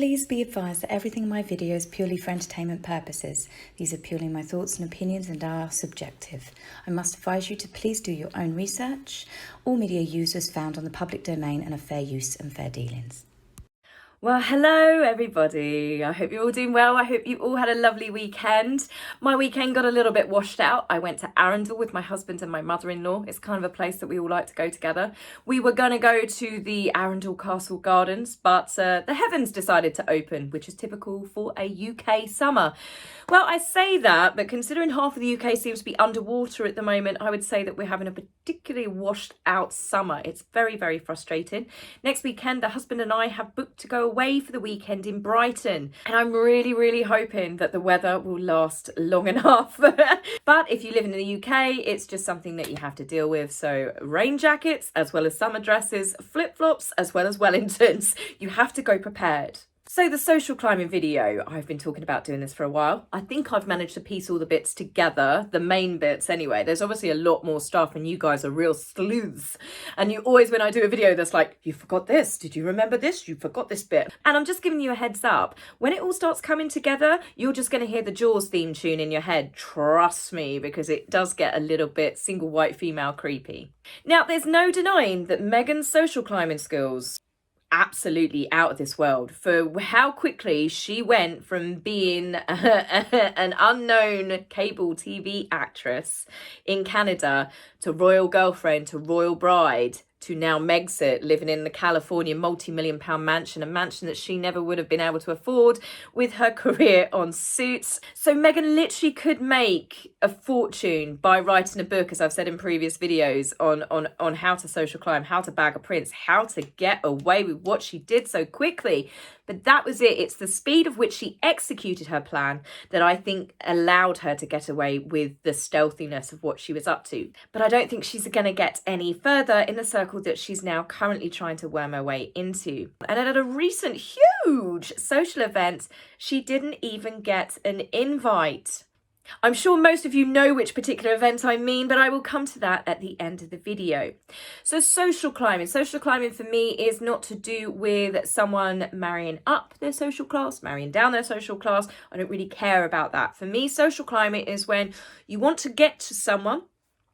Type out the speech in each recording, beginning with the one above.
Please be advised that everything in my video is purely for entertainment purposes. These are purely my thoughts and opinions and are subjective. I must advise you to please do your own research. All media users found on the public domain and are fair use and fair dealings. Well, hello everybody. I hope you're all doing well. I hope you all had a lovely weekend. My weekend got a little bit washed out. I went to Arundel with my husband and my mother-in-law. It's kind of a place that we all like to go together. We were going to go to the Arundel Castle Gardens, but the heavens decided to open, which is typical for a UK summer. Well, I say that, but considering half of the UK seems to be underwater at the moment, I would say that we're having a particularly washed out summer. It's very, very frustrating. Next weekend, the husband and I have booked to go away for the weekend in Brighton, and I'm really hoping that the weather will last long enough. But if you live in the UK, it's just something that you have to deal with. So rain jackets as well as summer dresses, flip-flops as well as Wellingtons. You have to go prepared. So the social climbing video, I've been talking about doing this for a while. I think I've managed to piece all the bits together, the main bits anyway. There's obviously a lot more stuff and you guys are real sleuths. And you always, when I do a video that's like, you forgot this, did you remember this? You forgot this bit. And I'm just giving you a heads up. When it all starts coming together, you're just going to hear the Jaws theme tune in your head. Trust me, because it does get a little bit single white female creepy. Now, there's no denying that Meghan's social climbing skills absolutely out of this world for how quickly she went from being an unknown cable TV actress in Canada to royal girlfriend to royal bride to now Megxit, living in the California multi-million-pound mansion, a mansion that she never would have been able to afford with her career on Suits. So Meghan literally could make a fortune by writing a book, as I've said in previous videos, on how to social climb, how to bag a prince, how to get away with what she did so quickly. But that was it. It's the speed of which she executed her plan that I think allowed her to get away with the stealthiness of what she was up to. But I don't think she's going to get any further in the circle that she's now currently trying to worm her way into. And at a recent huge social event, she didn't even get an invite. I'm sure most of you know which particular event I mean, but I will come to that at the end of the video. So social climbing. Social climbing for me is not to do with someone marrying up their social class, marrying down their social class. I don't really care about that. For me, social climbing is when you want to get to someone.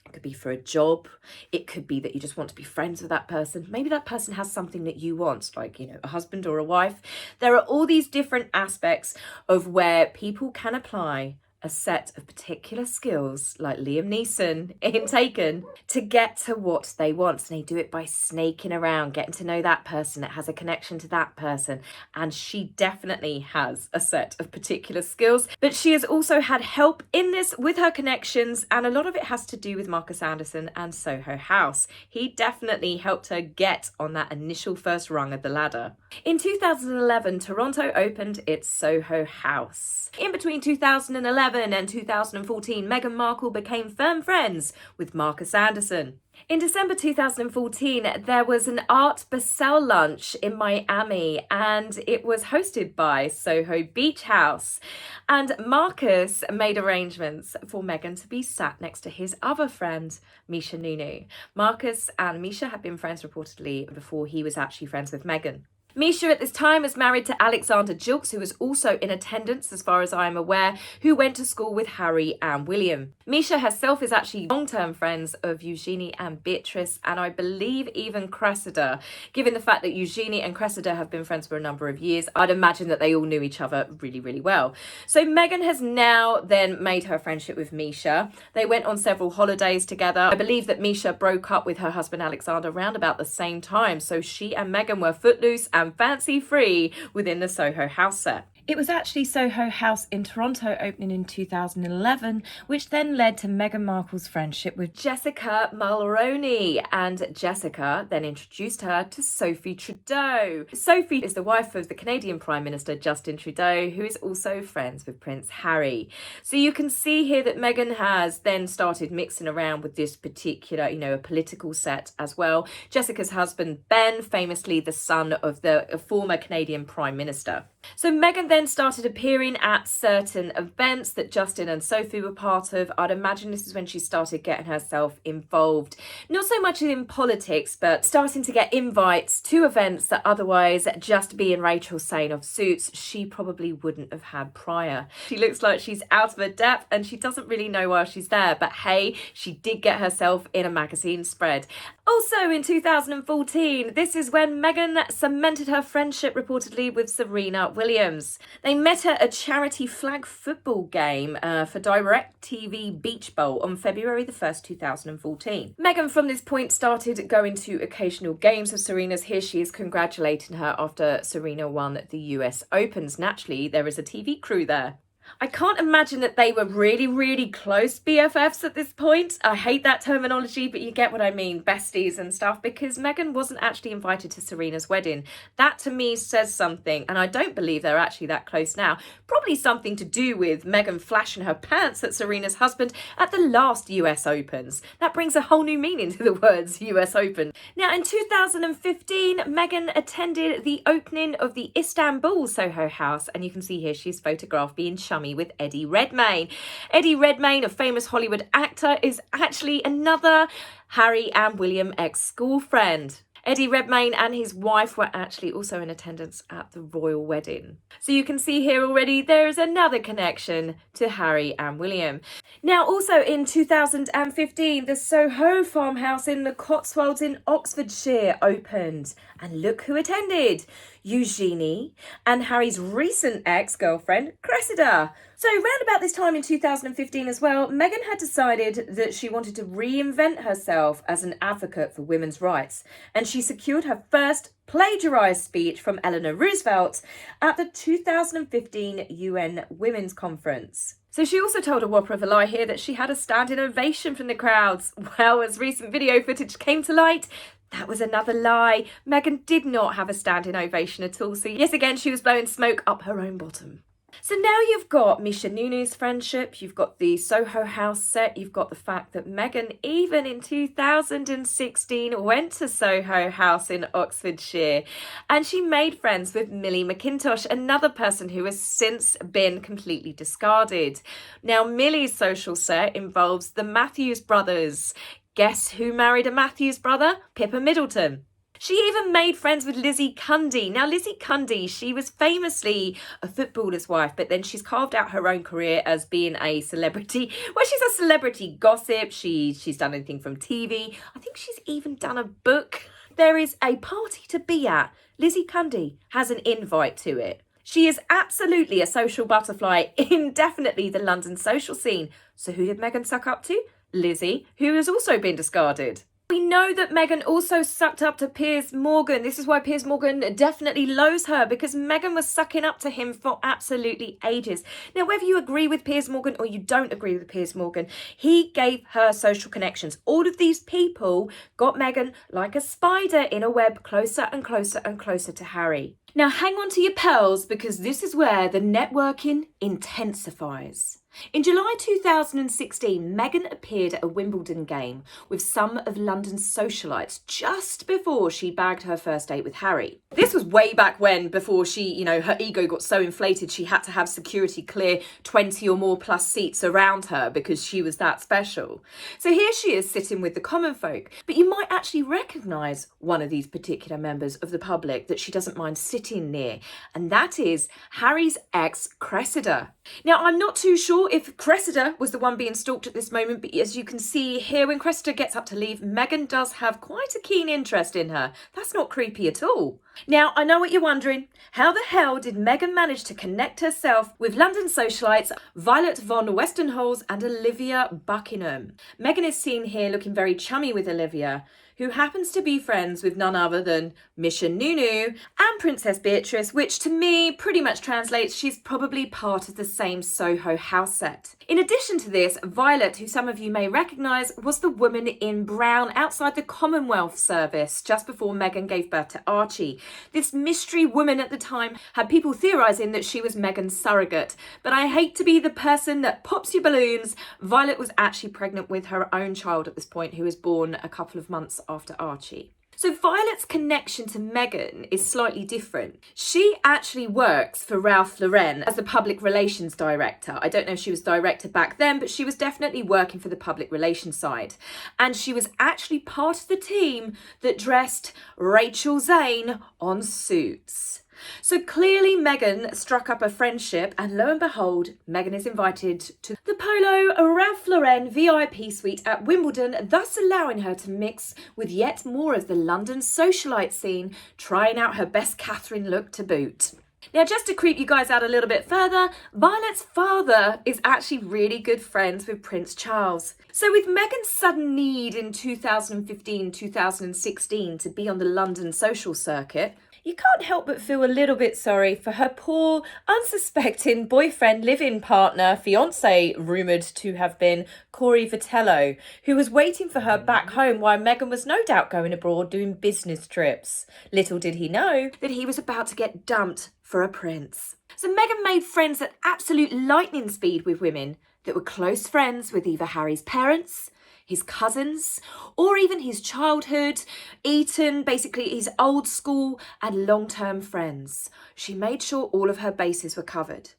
It could be for a job. It could be that you just want to be friends with that person. Maybe that person has something that you want, like, you know, a husband or a wife. There are all these different aspects of where people can apply a set of particular skills, like Liam Neeson in Taken, to get to what they want. And they do it by snaking around, getting to know that person that has a connection to that person. And she definitely has a set of particular skills, but she has also had help in this with her connections. And a lot of it has to do with Marcus Anderson and Soho House. He definitely helped her get on that initial first rung of the ladder. In 2011, Toronto opened its Soho House. In between 2011 and 2014, Meghan Markle became firm friends with Marcus Anderson. In December 2014, there was an Art Basel lunch in Miami, and it was hosted by Soho Beach House. And Marcus made arrangements for Meghan to be sat next to his other friend, Misha Nunu. Marcus and Misha had been friends reportedly before he was actually friends with Meghan. Misha at this time is married to Alexander Jilks, who was also in attendance, as far as I am aware, who went to school with Harry and William. Misha herself is actually long-term friends of Eugenie and Beatrice, and I believe even Cressida. Given the fact that Eugenie and Cressida have been friends for a number of years, I'd imagine that they all knew each other really well. So Meghan has now then made her friendship with Misha. They went on several holidays together. I believe that Misha broke up with her husband Alexander around about the same time, so she and Meghan were footloose and fancy free within the Soho House set. It was actually Soho House in Toronto opening in 2011, which then led to Meghan Markle's friendship with Jessica Mulroney, and Jessica then introduced her to Sophie Trudeau. Sophie is the wife of the Canadian Prime Minister Justin Trudeau, who is also friends with Prince Harry. So you can see here that Meghan has then started mixing around with this particular, a political set as well. Jessica's husband, Ben, famously the son of the former Canadian Prime Minister. So Meghan then started appearing at certain events that Justin and Sophie were part of. I'd imagine this is when she started getting herself involved. Not so much in politics, but starting to get invites to events that otherwise, just being Rachel saying of Suits, she probably wouldn't have had prior. She looks like she's out of her depth and she doesn't really know why she's there. But hey, she did get herself in a magazine spread. Also in 2014, this is when Meghan cemented her friendship reportedly with Serena Williams. They met at a charity flag football game for DirecTV Beach Bowl on February the 1st, 2014. Meghan from this point started going to occasional games of Serena's. Here she is congratulating her after Serena won the US Opens. Naturally, there is a TV crew there. I can't imagine that they were really close BFFs at this point. I hate that terminology, but you get what I mean, besties and stuff, because Meghan wasn't actually invited to Serena's wedding. That to me says something, and I don't believe they're actually that close now. Probably something to do with Meghan flashing her pants at Serena's husband at the last US Opens. That brings a whole new meaning to the words US Open. Now in 2015, Meghan attended the opening of the Istanbul Soho House, and you can see here she's photographed being chummy with Eddie Redmayne. Eddie Redmayne, a famous Hollywood actor, is actually another Harry and William ex-school friend. Eddie Redmayne and his wife were actually also in attendance at the royal wedding. So you can see here already there is another connection to Harry and William. Now also in 2015, the Soho farmhouse in the Cotswolds in Oxfordshire opened. And look who attended. Eugenie and Harry's recent ex-girlfriend, Cressida. So round about this time in 2015 as well, Meghan had decided that she wanted to reinvent herself as an advocate for women's rights. And she secured her first plagiarised speech from Eleanor Roosevelt at the 2015 UN Women's Conference. So she also told a whopper of a lie here that she had a standing ovation from the crowds. Well, as recent video footage came to light, that was another lie. Meghan did not have a standing ovation at all. So yes, again, she was blowing smoke up her own bottom. So now you've got Misha Nunu's friendship, you've got the Soho House set, you've got the fact that Meghan, even in 2016, went to Soho House in Oxfordshire, and she made friends with Millie McIntosh, another person who has since been completely discarded. Now, Millie's social set involves the Matthews brothers. Guess who married a Matthews brother? Pippa Middleton. She even made friends with Lizzie Cundy. Now, Lizzie Cundy, she was famously a footballer's wife, but then she's carved out her own career as being a celebrity. Well, she's a celebrity gossip. She's done anything from TV. I think she's even done a book. There is a party to be at. Lizzie Cundy has an invite to it. She is absolutely a social butterfly in definitely the London social scene. So who did Meghan suck up to? Lizzie, who has also been discarded. We know that Meghan also sucked up to Piers Morgan. This is why Piers Morgan definitely loathes her, because Meghan was sucking up to him for absolutely ages. Now, whether you agree with Piers Morgan or you don't agree with Piers Morgan, he gave her social connections. All of these people got Meghan like a spider in a web, closer and closer and closer to Harry. Now, hang on to your pearls, because this is where the networking intensifies. In July 2016, Meghan appeared at a Wimbledon game with some of London's socialites just before she bagged her first date with Harry. This was way back when, before she, her ego got so inflated she had to have security clear 20 or more plus seats around her because she was that special. So here she is sitting with the common folk, but you might actually recognise one of these particular members of the public that she doesn't mind sitting near, and that is Harry's ex, Cressida. Now, I'm not too sure if Cressida was the one being stalked at this moment, but as you can see here, when Cressida gets up to leave, Meghan does have quite a keen interest in her. That's not creepy at all. Now, I know what you're wondering. How the hell did Meghan manage to connect herself with London socialites Violet von Westenholz and Olivia Buckingham? Meghan is seen here looking very chummy with Olivia, who happens to be friends with none other than Misha Nunu and Princess Beatrice, which to me pretty much translates she's probably part of the same Soho house set. In addition to this, Violet, who some of you may recognise, was the woman in brown outside the Commonwealth Service just before Meghan gave birth to Archie. This mystery woman at the time had people theorising that she was Meghan's surrogate, but I hate to be the person that pops your balloons. Violet was actually pregnant with her own child at this point, who was born a couple of months after Archie. So Violet's connection to Meghan is slightly different. She actually works for Ralph Lauren as the public relations director. I don't know if she was director back then, but she was definitely working for the public relations side. And she was actually part of the team that dressed Rachel Zane on Suits. So clearly Meghan struck up a friendship, and lo and behold, Meghan is invited to the Polo Ralph Lauren VIP suite at Wimbledon, thus allowing her to mix with yet more of the London socialite scene, trying out her best Catherine look to boot. Now, just to creep you guys out a little bit further, Violet's father is actually really good friends with Prince Charles. So with Meghan's sudden need in 2015-2016 to be on the London social circuit, you can't help but feel a little bit sorry for her poor, unsuspecting boyfriend, live-in partner, fiance, rumoured to have been Corey Vitello, who was waiting for her back home while Meghan was no doubt going abroad doing business trips. Little did he know that he was about to get dumped for a prince. So Meghan made friends at absolute lightning speed with women that were close friends with either Harry's parents, his cousins, or even his childhood, Eton, basically his old school and long-term friends. She made sure all of her bases were covered.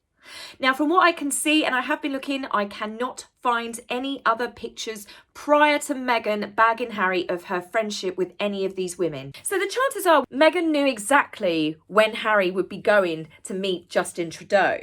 Now, from what I can see, and I have been looking, I cannot find any other pictures prior to Meghan bagging Harry of her friendship with any of these women. So the chances are Meghan knew exactly when Harry would be going to meet Justin Trudeau.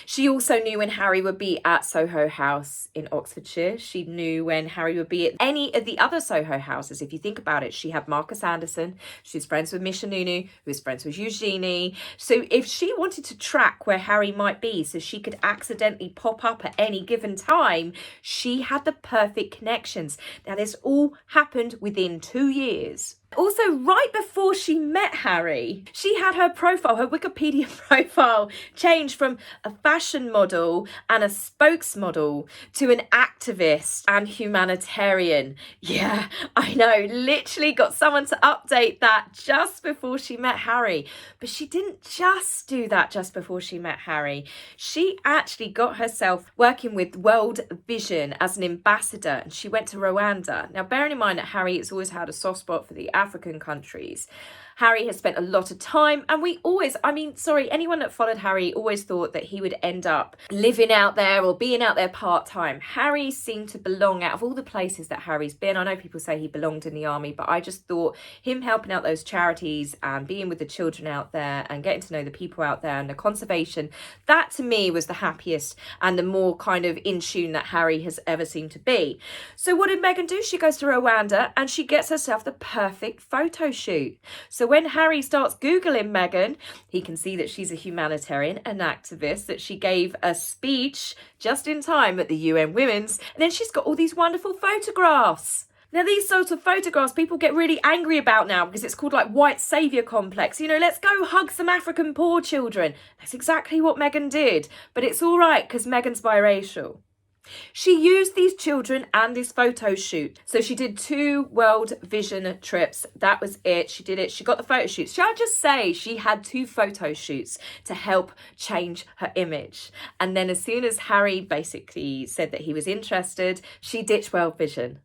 She also knew when Harry would be at Soho House in Oxfordshire. She knew when Harry would be at any of the other Soho houses. If you think about it, she had Marcus Anderson. She was friends with Misha Nunu, who was friends with Eugenie. So if she wanted to track where Harry might be so she could accidentally pop up at any given time, she had the perfect connections. Now, this all happened within 2 years. Also, right before she met Harry, she had her profile, her Wikipedia profile, changed from a fashion model and a spokesmodel to an activist and humanitarian. Yeah, I know, literally got someone to update that just before she met Harry. But she didn't just do that just before she met Harry. She actually got herself working with World Vision as an ambassador, and she went to Rwanda. Now, bearing in mind that Harry has always had a soft spot for the African countries, Harry has spent a lot of time, and anyone that followed Harry always thought that he would end up living out there or being out there part-time. Harry seemed to belong, out of all the places that Harry's been. I know people say he belonged in the army, but I just thought him helping out those charities and being with the children out there and getting to know the people out there and the conservation, that to me was the happiest and the more kind of in tune that Harry has ever seemed to be. So what did Meghan do? She goes to Rwanda and she gets herself the perfect photo shoot. So when Harry starts Googling Meghan, he can see that she's a humanitarian, an activist, that she gave a speech just in time at the UN Women's, and then she's got all these wonderful photographs. Now, these sorts of photographs people get really angry about now because it's called like white saviour complex. You know, let's go hug some African poor children. That's exactly what Meghan did. But it's all right because Meghan's biracial. She used these children and this photo shoot. So she did 2 World Vision trips. That was it. She did it. She got the photo shoots. Shall I just say she had 2 photo shoots to help change her image. And then as soon as Harry basically said that he was interested, she ditched World Vision.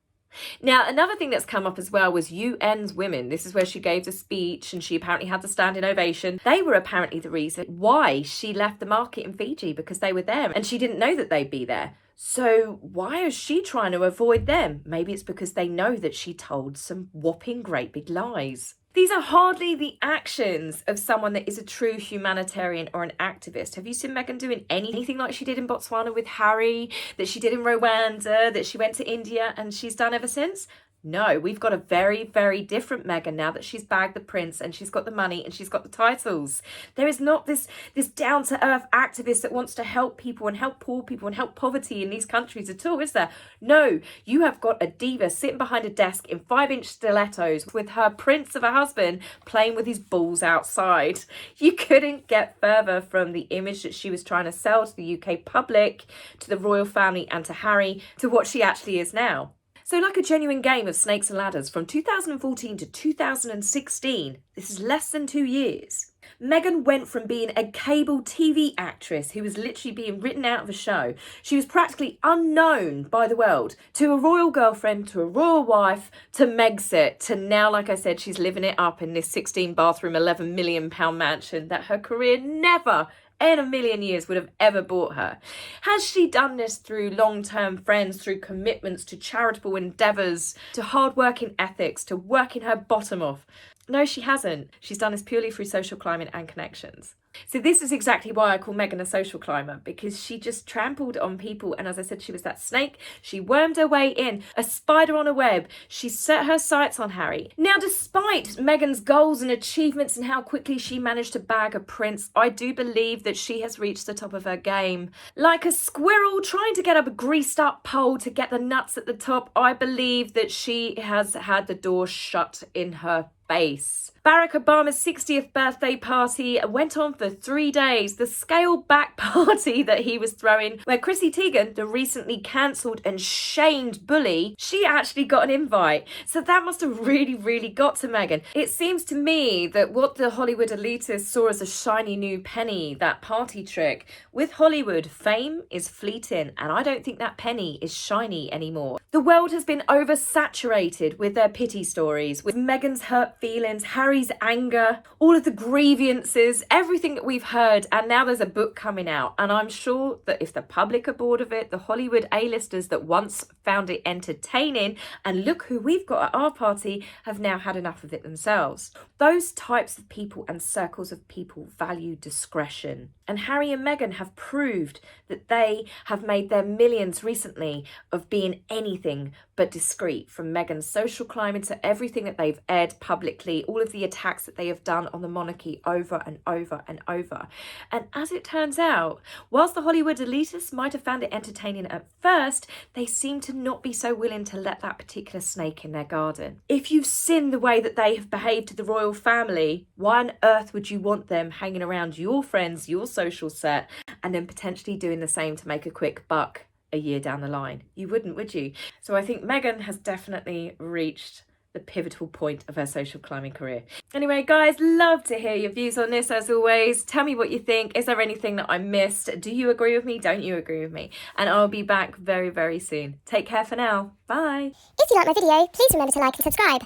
Now, another thing that's come up as well was UN's Women. This is where she gave the speech and she apparently had the standing ovation. They were apparently the reason why she left the market in Fiji, because they were there and she didn't know that they'd be there. So why is she trying to avoid them? Maybe it's because they know that she told some whopping great big lies. These are hardly the actions of someone that is a true humanitarian or an activist. Have you seen Meghan doing anything like she did in Botswana with Harry, that she did in Rwanda, that she went to India and she's done ever since? No, we've got a very, very different Meghan now that she's bagged the prince and she's got the money and she's got the titles. There is not this down-to-earth activist that wants to help people and help poor people and help poverty in these countries at all, is there? No, you have got a diva sitting behind a desk in 5-inch stilettos with her prince of a husband playing with his balls outside. You couldn't get further from the image that she was trying to sell to the UK public, to the royal family and to Harry, to what she actually is now. So like a genuine game of snakes and ladders from 2014 to 2016, this is less than 2 years. Meghan went from being a cable TV actress who was literally being written out of a show. She was practically unknown by the world, to a royal girlfriend, to a royal wife, to Megxit, to now, like I said, she's living it up in this 16 bathroom, £11 million mansion that her career never in a million years would have ever bought her. Has she done this through long-term friends, through commitments to charitable endeavours, to hard-working ethics, to working her bottom off? No, she hasn't. She's done this purely through social climate and connections. So this is exactly why I call Meghan a social climber, because she just trampled on people. And as I said, she was that snake. She wormed her way in, a spider on a web. She set her sights on Harry. Now, despite Meghan's goals and achievements and how quickly she managed to bag a prince, I do believe that she has reached the top of her game. Like a squirrel trying to get up a greased up pole to get the nuts at the top, I believe that she has had the door shut in her face. Barack Obama's 60th birthday party went on for 3 days. The scaled back party that he was throwing, where Chrissy Teigen, the recently cancelled and shamed bully, she actually got an invite. So that must have really got to Meghan. It seems to me that what the Hollywood elitists saw as a shiny new penny, that party trick, with Hollywood, fame is fleeting, and I don't think that penny is shiny anymore. The world has been oversaturated with their pity stories, with Meghan's hurt feelings, Harry's anger, all of the grievances, everything that we've heard, and now there's a book coming out, and I'm sure that if the public are bored of it, the Hollywood A-listers that once found it entertaining, and look who we've got at our party, have now had enough of it themselves. Those types of people and circles of people value discretion, and Harry and Meghan have proved that they have made their millions recently of being anything but discreet, from Meghan's social climate to everything that they've aired publicly, all of the attacks that they have done on the monarchy over and over and over. And as it turns out, whilst the Hollywood elitists might have found it entertaining at first, they seem to not be so willing to let that particular snake in their garden. If you've seen the way that they have behaved to the royal family, why on earth would you want them hanging around your friends, your social set, and then potentially doing the same to make a quick buck a year down the line? You wouldn't, would you? So I think Meghan has definitely reached the pivotal point of her social climbing career. Anyway, guys, love to hear your views on this as always. Tell me what you think. Is there anything that I missed? Do you agree with me? Don't you agree with me? And I'll be back very soon. Take care for now. Bye. If you like my video, please remember to like and subscribe.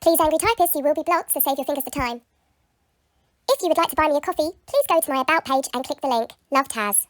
Please, angry typist, you will be blocked, so save your fingers the time. If you would like to buy me a coffee, please go to my About page and click the link. Love, Taz.